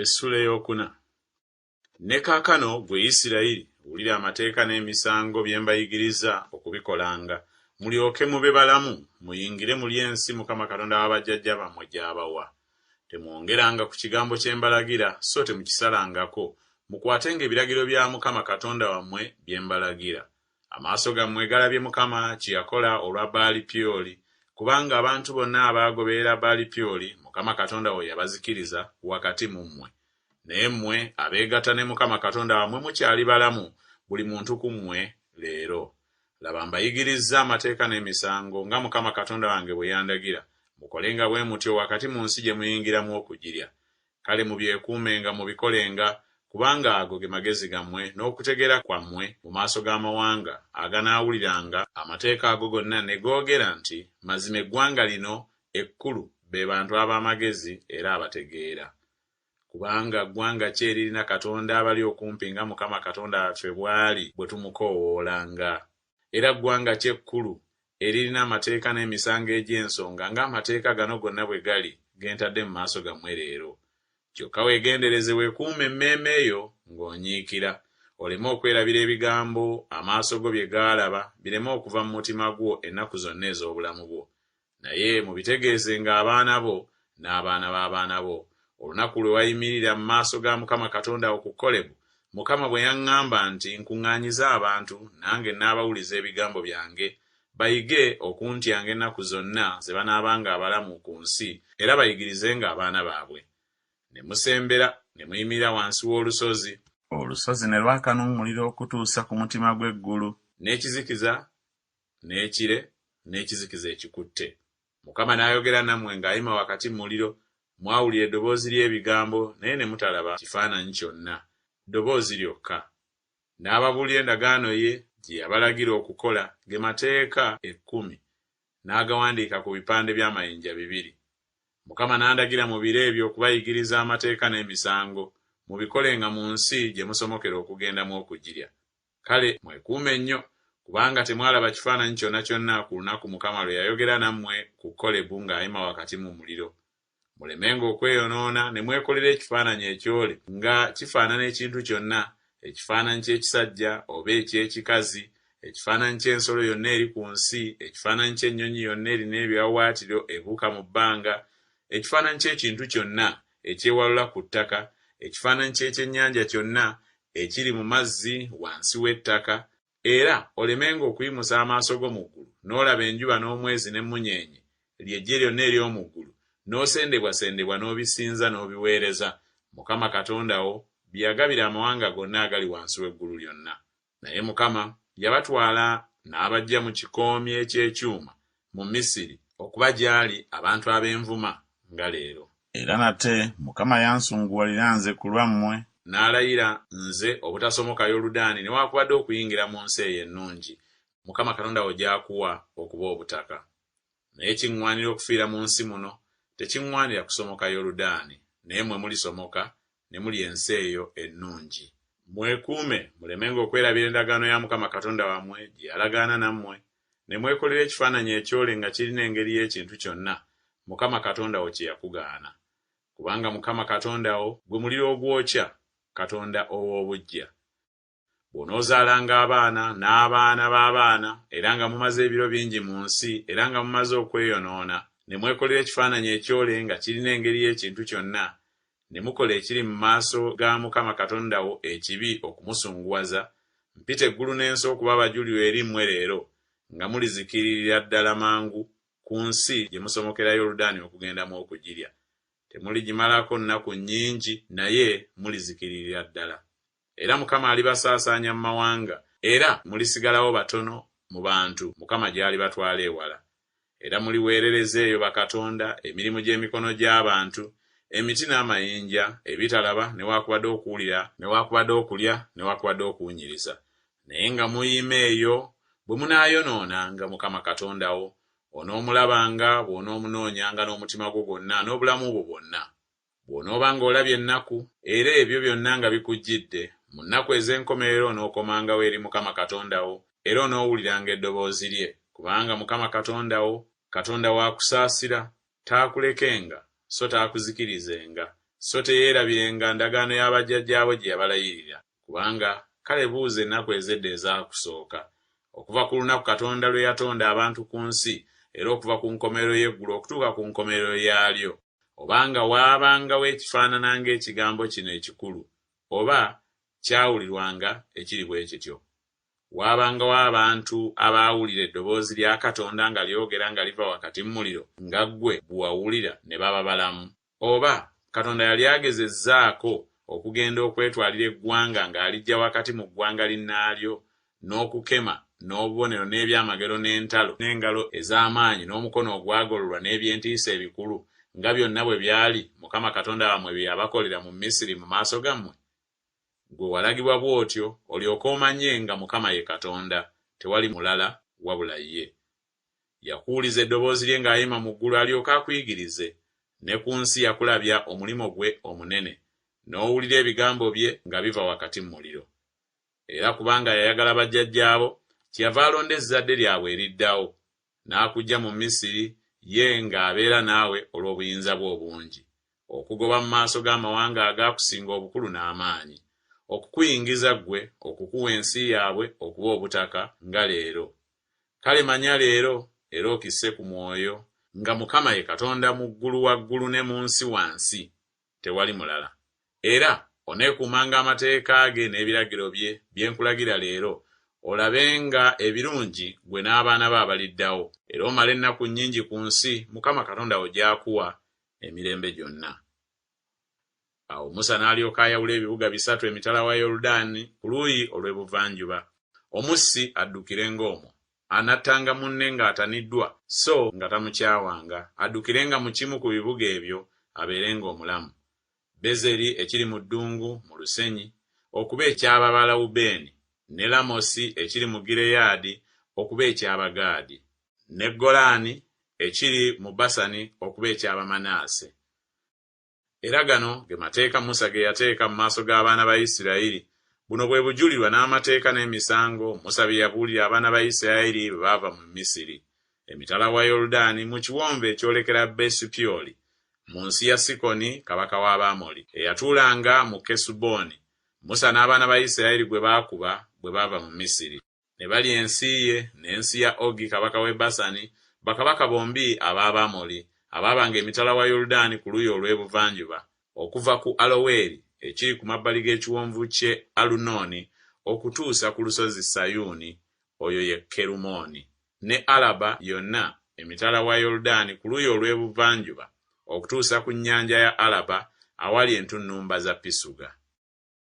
Essuula eyokuna. Ne kaakano ggwe Isirayiri wulira amateeka n'emisango bye mbayigiriza okubikolanga, mulyoke mube balamu, muyingire mulye ensi Mukama Katonda wa bajjajja bammwe gy'abawa. Temwongeranga ku kigambo kye mbalagira, so temukisalangako, mukwatenga ebiragiro bya Mukama Katonda wammwe bye mbalagira. Amaaso gammwe galabye Mukama kye yakola olwa Baali Pyoli, kubanga abantu bonna abaagoberera Baali Pyoli, Mukama Katonda we yabazikiriza wakati mu mmwe. Naye mmwe abeegatta ne Mukama Katonda wammwe mukyali balamu, buli muntu ku mmwe leero. Laba mbayigirizza amateeka n'emisango nga Mukama Katonda wange bwe yandagira, mukolenga bwe mutyo wakati mu nsi gye muyingiramu okugirya. Kale mubyekuumenga mubikolenga, kubanga ago ge magezi gammwe n'okutegeera kwammwe mu maaso g'amawanga aganaawuliranga amateeka ago gonna ne googera nti mazima eggwanga lino ekkulu be bantu ab'amagezi era abategeera. Kubanga ggwanga ki eririna Katonda abali okumpi nga Mukama Katonda waffe bw'ali bwe tumukoowoolanga? Era ggwanga ki ekkulu eririna amateeka n'emisango egy'ensonga ng'amateeka gano gonna bwe gali gentadde mu maaso gammwe leero? Kyokka weegendereze weekuume emmeeme eyo ng'onyiikira, oleme okwerabira ebigambo amaaso go bye gaalaba bireme okuva mu mutima gwo ennaku zonna ez'obulamu bwo. Naye mubitegeezenga abaana bo n'abaana b'abaana bo. Olunaku lwe wayimirira mu maaso ga Mukama Katonda ku Kolebu, Mukama bwe yaŋŋamba nti nkuŋŋaanyize abantu nange nnaabawuliza ebigambo byange, bayige okuntyanga ennaku zonna ze banaabanga abalamu ku nsi, era bayigirizenga abaana baabwe. Ne musembera ne muyimirira wansi w'olusozi. Olusozi ne lwaka n'omuliro okutuusa ku mutima gw'eggulu, n'ekizikiza, n'ekire, n'ekizikiza ekikutte. Mukama n'ayogera nammwe ng'ayima wakati mu muliro. Mwawulira eddoboozi ly'ebigambo naye ne mutalaba kifaananyi kyonna, ddoboozi lyokka. N'ababuulira endagaano ye gye yabalagira okukola, ge mateeka 10, n'agawandiika ku bipande by'amayinja 2. Mukama n'andagira mu biro ebyo okubayigiriza amateeka n'emisango, mubikolenga mu nsi gye musomokera okugendamu okugirya. Kale mwekuume nnyo, kubanga temwalaba kifaananyi kyonna kyonna ku lunaku Mukama lwe yayogera nammwe ku Kolebu ng'ayima wakati mu muliro. Mulemenga okweyonoona ne mwekolera ekifaananyi ekyole nga kifaanana ekintu kyonna, ekifaananyi ky'ekisajja oba eky'ekikazi, ekifaananyi ky'ensolo yonna eri ku nsi, ekifaananyi ky'ennyonyi yonna erina ebiwawaatiro ebuuka mu bbanga, ekifaananyi ky'ekintu kyonna ekyewalula ku ttaka, ekifaananyi ky'ekyennyanja kyonna ekiri mu mazzi wansi w'ettaka. Era olemenga okuyimusa amaaso go mu ggulu n'olaba enjuba n'omwezi n'emmunyeenye, ly'eggye lyonna ery'omu ggulu, n'osendebwasendebwa n'obisinza n'obiweereza Mukama Katonda wo bye yagabira amawanga gonna agali wansi w'eggulu lyonna. Naye Mukama yabatwala n'abaggya mu kikoomi eky'ekyuma mu Misiri okuba gy'ali abantu ab'envuma nga leero. Era nate Mukama yansunguwalira nze ku lwammwe, n'alayira nze obutasomoka Yoludaani newaakubadde okuyingira mu nsi eyo ennungi Mukama Katonda wo gy'akuwa okuba obutaka. Naye kiŋŋwanira okufiira mu nsi muno, tekiŋŋwanira kusomoka Yoludaani, naye mwe mulisomoka ne muli ensi eyo ennungi. Mwekuume mulemenga okwerabira endagaano ya Mukama Katonda wammwe gye yalagaana nammwe, ne mwekolera ekifaananyi ekyole nga kirina engeri y'ekintu kyonna Mukama Katonda wo kye yakugaana. Kubanga Mukama Katonda wo gwe muliro ogwokya, Katonda ow'obuggya. Bw'onoozaalanga abaana n'abaana b'abaana, era nga mumaze ebiro bingi mu nsi, era nga mumaze okweyonoona, ne mwekolera ekifaananyi ekyole nga kirina engeri y'ekintu kyonna, ne mukola ekiri mu maaso ga Mukama Katonda wo ekibi okumusunguwaza, mpita eggulu n'ensi okuba abajulirwa eri mmwe leero, nga mulizikiririra ddala mangu ku nsi gye musomokera Yoludaani okugendamu okugirya. Temuligimalako nnaku nnyingi, naye mulizikiririra ddala. Era Mukama alibasaasaanya mu mawanga, era mulisigalawo batono mu bantu Mukama gy'ali batwala ewala. Era muliweerereza eyo bakatonda, emirimu gy'emikono gy'abantu, emiti n'amayinja, ebitalaba newaakubadde okuwulira, newaakubadde okulya, newaakubadde okuwunyiriza. Naye nga muyima eyo bwe munaayonoonanga Mukama Katonda wo, onoomulabanga bw'onoomunoonyanga n'omutima gwo gwonna n'obulamu bwo bwonna. Bw'onoobanga olabye ennaku, era ebyo byonna nga bikujjidde, mu nnaku ez'enkomerero onookomangawo eri Mukama Katonda wo, era onoowuliranga eddoboozi lye, kubanga Mukama Katonda wo, Katonda wa kusaasira, taakulekenga so taakuzikirizenga, so teyeerabirenga ndagaano y'abajjajjaabwe gye yabalayirira, kubanga kale buuza ennaku ez'edda ezaakusooka, okuva ku lunaku Katonda lwe yatonda abantu ku nsi, era okuva ku nkomerero y'eggulu okutuuka ku nkomerero yaalyo, obanga waabangawo ekifaanana ng'ekigambo kino ekikulu, oba kyawulirwanga ekiri bwe kityo. Waabangawo abantu abaawulira eddoboozi lya Katonda nga lyogera nga liva wakati mu muliro, nga ggwe bw'awulira ne baba balamu. Oba Katonda yali agezezzaako okugenda okwetwalira eggwanga ng'aliggya wakati mu ggwanga linnaalyo, n'okukema n'obubonero n'ebyamagero n'entalo n'engalo ez'amaanyi n'omukono ogwagololwa n'ebyentiisa ebikulu, nga byonna bwe byali Mukama Katonda wammwe bye yabakolera mu Misiri mu maaso gammwe? Gwe walagibwa bw'otyo olyoke omanye nga Mukama ye Katonda, tewali mulala wabula ye. Yakuwuliza eddoboozi lye ng'ayima mu ggulu alyoke akuyigirize, ne ku nsi yakulabya omulimo gwe omunene, n'owulira ebigambo bye nga biva wakati mu muliro. Era kubanga yayagala bajjajjaabo, kyeyava alonda ezzadde lyabwe eriddawo, n'akuggya mu Misiri, ye ng'abeera naawe olw'obuyinza bwe obungi, okugoba mu maaso g'amawanga agaakusinga obukulu n'amaanyi, okukuyingiza ggwe okukuwa ensi yaabwe okuba obutaka nga leero. Kale manya leero, era okisse ku mwoyo, nga Mukama ye Katonda mu ggulu waggulu ne mu nsi wansi, tewali mulala. Era oneekuumanga amateeka ge n'ebiragiro bye bye nkulagira leero, olabenga ebirungi gwe n'abaana be abaliddawo, era omale ennaku nnyingi ku nsi Mukama Katonda wo gy'akuwa emirembe gyonna. Awo Musa n'alyoka ayawula ebibuga 3 emitala wa Yoludaani ku luuyi olw'ebuvanjuba. Omussi addukirenga omwo, anattanga munne ng'ataniddwa so nga tamukyawanga, addukirenga mu kimu ku bibuga ebyo abeerenga omulamu. Bezeri ekiri mu ddungu mu lusenyi okuba eky'Abalawubeeni, ne Lamosi ekiri mu Gireyaadi okuba eky'Abagaadi, ne Golaani ekiri mu Basani okuba eky'Abamanaase. Era gano ge mateeka Musa ge yateeka mu maaso g'abaana ba Isirayiri. Buno bwe bujulirwa n'amateeka n'emisango Musa bye yabuulira abaana ba Isirayiri bwe baava mu Misiri, emitala wa Yoludaani mu kiwonvu ekyolekera Besupyoli, mu nsi ya Sikoni kabaka w'Abamoli, eyatuulanga mu Kesuboni. Musa n'abaana ba Isirayiri gwe baakuba bwe baava mu Misiri, ne balya ensi ye n'ensi ya Ogi kabaka w'e Basani, bakabaka bombi ab'Abamoli abaabanga emitala wa Yoludaani ku luuyi olw'ebuvanjuba, okuva ku Aloweri ekiri ku mabbali g'ekiwonvu kye Alunooni okutuusa ku lusozi Sayuuni, oyo ye Kerumooni, ne Alaba yonna emitala wa Yoludaani ku luuyi olw'ebuvanjuba okutuusa ku nnyanja ya Alaba awali entunnumba za Pisuga.